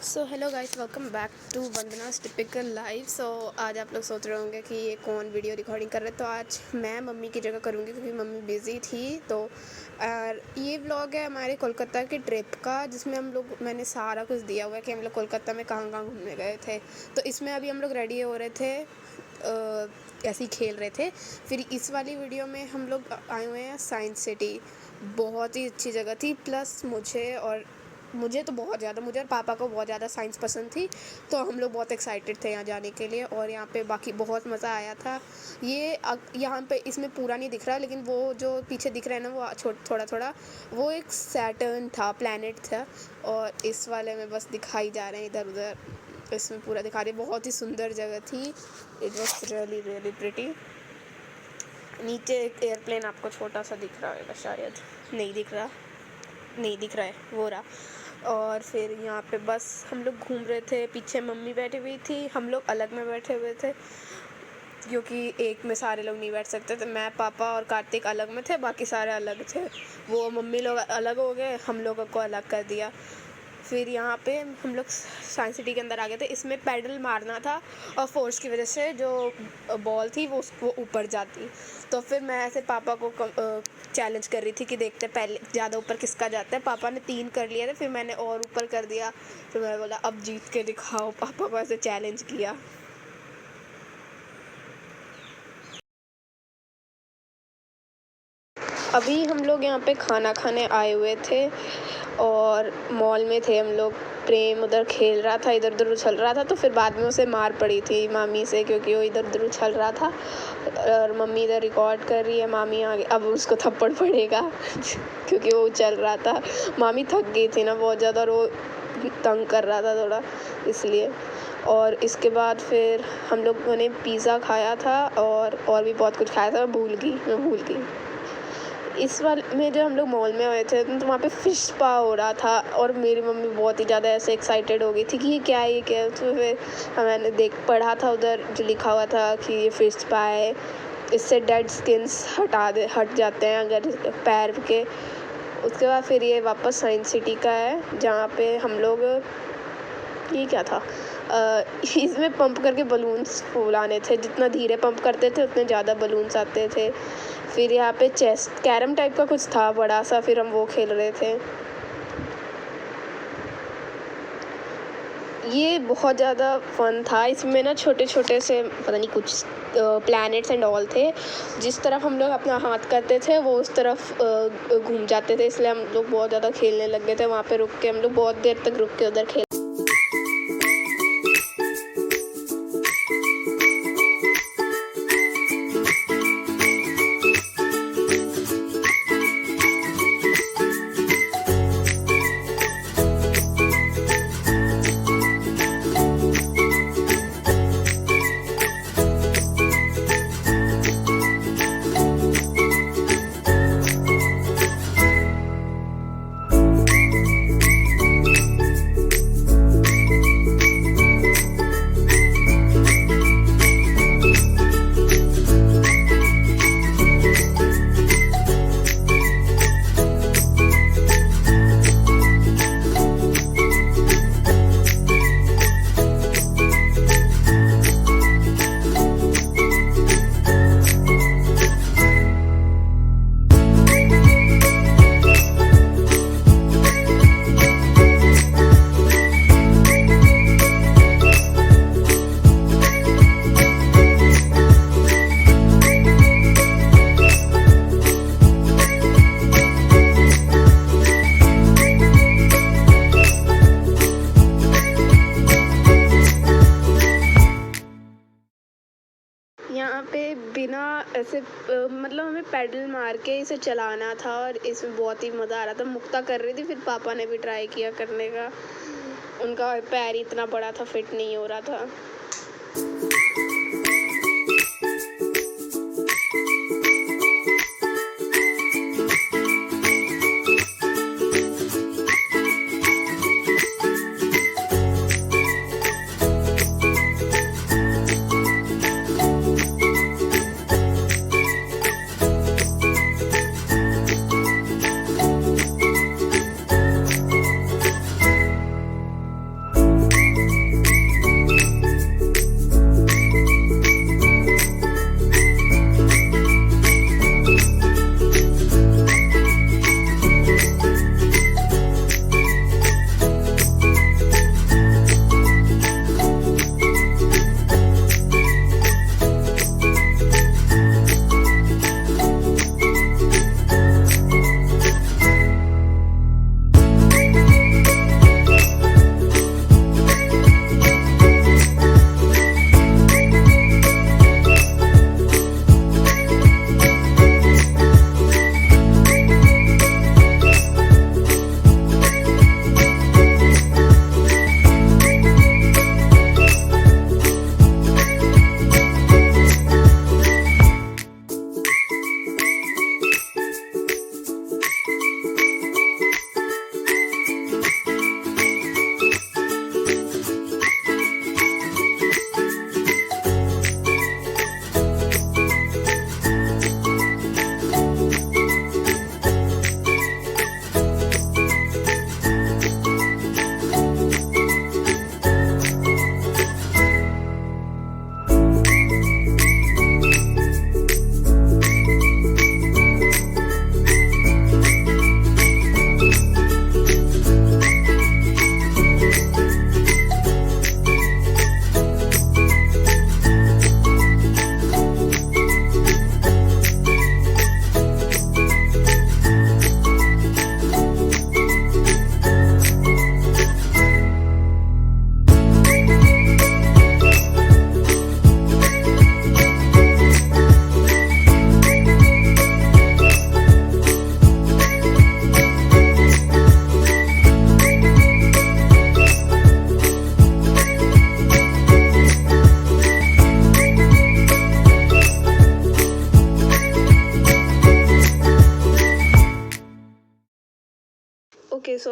So hello guys, welcome back to Vandana's typical life. आज आप लोग सोच रहे होंगे कि ये कौन वीडियो रिकॉर्डिंग कर रहे हैं। तो आज मैं मम्मी की जगह करूँगी क्योंकि मम्मी बिज़ी थी। तो ये व्लॉग है हमारे कोलकाता की ट्रिप का, जिसमें मैंने सारा कुछ दिया हुआ है कि हम लोग कोलकाता में कहाँ कहाँ घूमने गए थे। तो इसमें अभी हम लोग रेडी हो रहे थे, ऐसे ही खेल रहे थे। फिर इस वाली वीडियो में हम लोग आए हुए हैं साइंस सिटी। बहुत ही अच्छी जगह थी। प्लस मुझे तो बहुत ज़्यादा, मुझे और पापा को बहुत ज़्यादा साइंस पसंद थी। तो हम लोग बहुत एक्साइटेड थे यहाँ जाने के लिए, और यहाँ पे बाकी बहुत मज़ा आया था। यहाँ पे इसमें पूरा नहीं दिख रहा, लेकिन वो जो पीछे दिख रहा है ना, वो थोड़ा थोड़ा वो एक सैटर्न था, प्लैनेट था। और इस वाले में बस दिखाई जा रहे हैं इधर उधर, इसमें पूरा दिखा रहे। बहुत ही सुंदर जगह थी। It was really really pretty. नीचे एक एयरप्लेन आपको छोटा सा दिख रहा होगा, शायद नहीं दिख रहा है, वो रहा। और फिर यहाँ पे बस हम लोग घूम रहे थे। पीछे मम्मी बैठी हुई थी, हम लोग अलग में बैठे हुए थे क्योंकि एक में सारे लोग नहीं बैठ सकते थे। मैं, पापा और कार्तिक अलग में थे, बाकी सारे अलग थे। वो मम्मी लोग अलग हो गए, हम लोगों को अलग कर दिया। फिर यहाँ पे हम लोग साइंस सिटी के अंदर आ गए थे। इसमें पैडल मारना था और फोर्स की वजह से जो बॉल थी वो ऊपर जाती। तो फिर मैं ऐसे पापा को चैलेंज कर रही थी कि देखते पहले ज़्यादा ऊपर किसका जाता है। पापा ने 3 कर लिए थे, फिर मैंने और ऊपर कर दिया। फिर मैंने बोला अब जीत के दिखाओ, पापा को ऐसे चैलेंज किया। अभी हम लोग यहाँ पे खाना खाने आए हुए थे और मॉल में थे हम लोग। प्रेम उधर खेल रहा था, इधर उधर उछल रहा था। तो फिर बाद में उसे मार पड़ी थी मामी से, क्योंकि वो इधर उधर उछल रहा था। और मम्मी इधर रिकॉर्ड कर रही है, मामी आगे, अब उसको थप्पड़ पड़ेगा क्योंकि वो उछल रहा था। मामी थक गई थी ना बहुत ज़्यादा, और वो तंग कर रहा था थोड़ा, इसलिए। और इसके बाद फिर हम लोगों ने पिज़्ज़ा खाया था और भी बहुत कुछ खाया था। मैं भूल गई। इस वाले में जो हम लोग मॉल में आए थे तो वहाँ पे फ़िश स्पा हो रहा था, और मेरी मम्मी बहुत ही ज़्यादा ऐसे एक्साइटेड हो गई थी कि ये क्या है। तो फिर मैंने पढ़ा था उधर जो लिखा हुआ था कि ये फ़िश स्पा है, इससे डेड स्किन्स हट जाते हैं अगर पैर के। उसके बाद फिर ये वापस साइंस सिटी का है, जहाँ पे हम लोग, ये क्या था, इसमें पंप करके बलून्स फुलाने थे। जितना धीरे पंप करते थे उतने ज़्यादा बलून्स आते थे। फिर यहाँ पे चेस कैरम टाइप का कुछ था बड़ा सा, फिर हम वो खेल रहे थे। ये बहुत ज़्यादा फन था। इसमें ना छोटे छोटे से पता नहीं कुछ प्लैनेट्स एंड ऑल थे। जिस तरफ हम लोग अपना हाथ करते थे वो उस तरफ घूम जाते थे, इसलिए हम लोग बहुत ज़्यादा खेलने लग गए थे। वहाँ पे रुक के हम लोग बहुत देर तक रुक के उधर खेल। यहाँ पे बिना ऐसे मतलब हमें पैडल मार के इसे चलाना था, और इसमें बहुत ही मज़ा आ रहा था। मुक्ता कर रही थी, फिर पापा ने भी ट्राई किया करने का। उनका पैर इतना बड़ा था, फिट नहीं हो रहा था।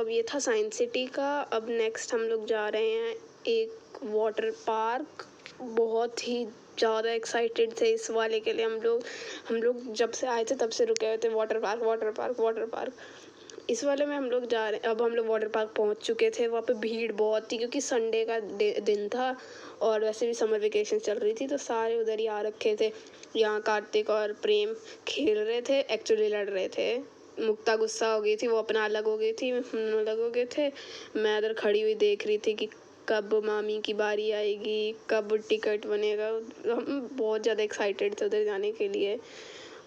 अब ये था साइंस सिटी का। अब नेक्स्ट हम लोग जा रहे हैं एक वाटर पार्क। बहुत ही ज़्यादा एक्साइटेड थे इस वाले के लिए हम लोग जब से आए थे तब से रुके हुए थे, water park water park water park. इस वाले में हम लोग जा रहे हैं। अब हम लोग वाटर पार्क पहुंच चुके थे। वहाँ पे भीड़ बहुत थी क्योंकि संडे का दिन था और वैसे भी समर वेकेशन चल रही थी, तो सारे उधर ही आ रखे थे। यहाँ कार्तिक और प्रेम खेल रहे थे, एक्चुअली लड़ रहे थे। मुक्ता गुस्सा हो गई थी, वो अपना अलग हो गई थी, हम अलग हो गए थे। मैं इधर खड़ी हुई देख रही थी कि कब मामी की बारी आएगी, कब टिकट बनेगा। हम बहुत ज़्यादा एक्साइटेड थे उधर जाने के लिए।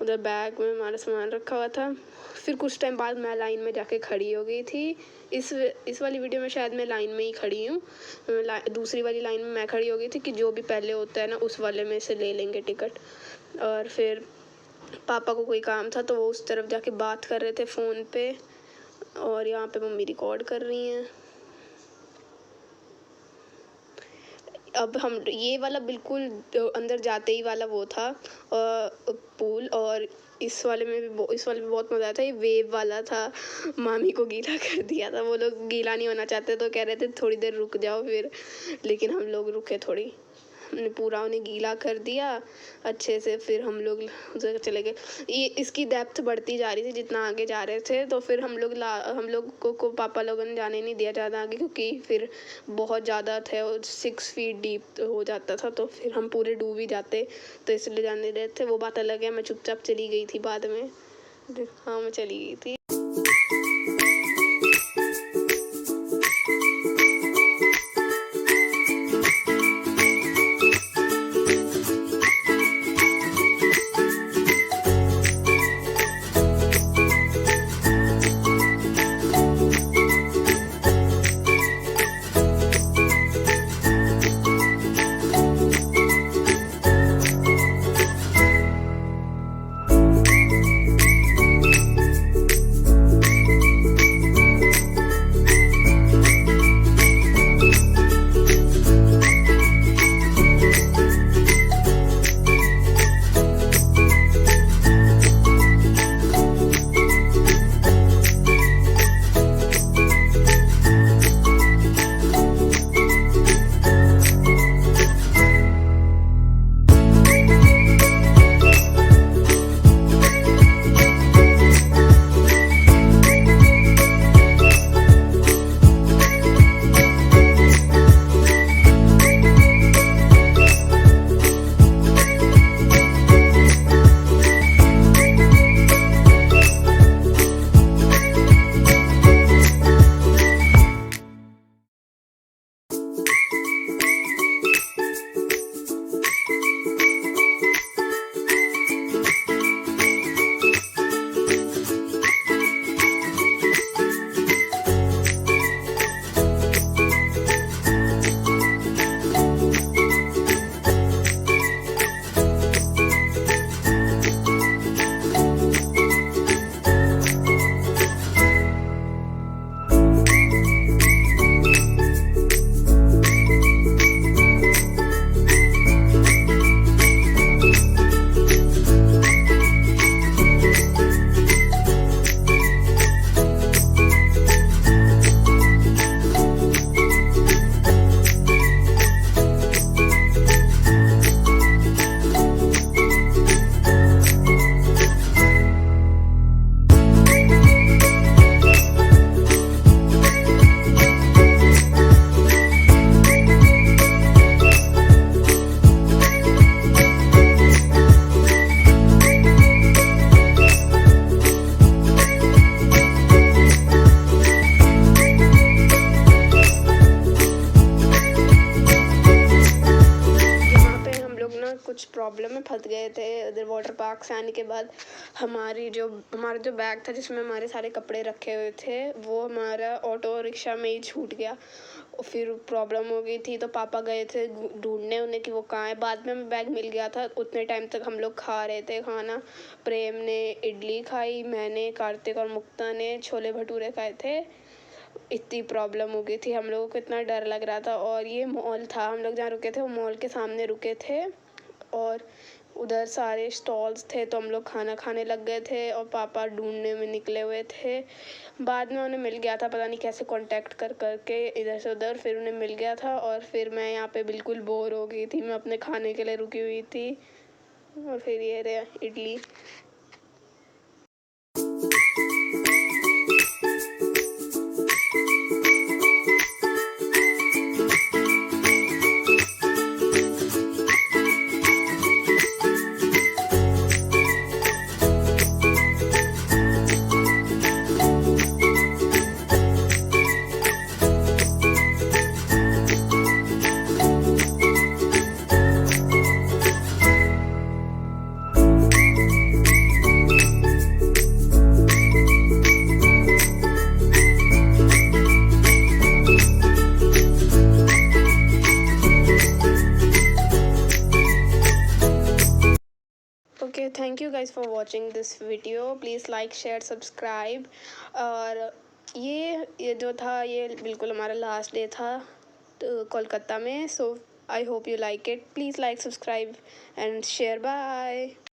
उधर बैग में हमारा सामान रखा हुआ था। फिर कुछ टाइम बाद मैं लाइन में जाके खड़ी हो गई थी। इस वाली वीडियो में शायद मैं लाइन में ही खड़ी हूँ। दूसरी वाली लाइन में मैं खड़ी हो गई थी कि जो भी पहले होता है ना उस वाले में से ले लेंगे टिकट। और फिर पापा को कोई काम था तो वो उस तरफ जाके बात कर रहे थे फ़ोन पे, और यहाँ पे मम्मी रिकॉर्ड कर रही हैं। अब हम ये वाला बिल्कुल अंदर जाते ही वाला वो था पूल, और इस वाले में बहुत मज़ा आया था। ये वेव वाला था, मामी को गीला कर दिया था। वो लोग गीला नहीं होना चाहते तो कह रहे थे थोड़ी देर रुक जाओ फिर, लेकिन हम लोग रुके थोड़ी। हमने पूरा उन्हें गीला कर दिया अच्छे से, फिर हम लोग उधर चले गए। ये इसकी डेप्थ बढ़ती जा रही थी जितना आगे जा रहे थे, तो फिर हम लोग को पापा लोगों ने जाने नहीं दिया ज़्यादा आगे, क्योंकि फिर बहुत ज़्यादा थे, 6 फीट डीप हो जाता था, तो फिर हम पूरे डूब ही जाते, तो इसलिए जाने रहे थे। वो बात अलग है, मैं चुपचाप चली गई थी बाद में। हाँ, मैं चली गई थी। कुछ प्रॉब्लम में फंस गए थे उधर वाटर पार्क से आने के बाद। हमारा जो बैग था जिसमें हमारे सारे कपड़े रखे हुए थे वो हमारा ऑटो रिक्शा में ही छूट गया। फिर प्रॉब्लम हो गई थी तो पापा गए थे ढूंढने उन्हें कि वो कहाँ है। बाद में हमें बैग मिल गया था। उतने टाइम तक हम लोग खा रहे थे खाना। प्रेम ने इडली खाई, मैंने, कार्तिक और मुक्ता ने छोले भटूरे खाए थे। इतनी प्रॉब्लम हो गई थी, हम लोगों को इतना डर लग रहा था। और ये मॉल था, हम लोग जहाँ रुके थे वो मॉल के सामने रुके थे और उधर सारे स्टॉल्स थे तो हम लोग खाना खाने लग गए थे और पापा ढूंढने में निकले हुए थे। बाद में उन्हें मिल गया था, पता नहीं कैसे कांटेक्ट कर करके इधर से उधर, फिर उन्हें मिल गया था और फिर मैं यहाँ पे बिल्कुल बोर हो गई थी। मैं अपने खाने के लिए रुकी हुई थी और फिर ये रहा idli. Okay, thank you guys for watching this video. Please like share subscribe. और ये जो था ये बिल्कुल हमारा लास्ट डे था कोलकाता में। So I hope you like it. Please like subscribe and share. Bye.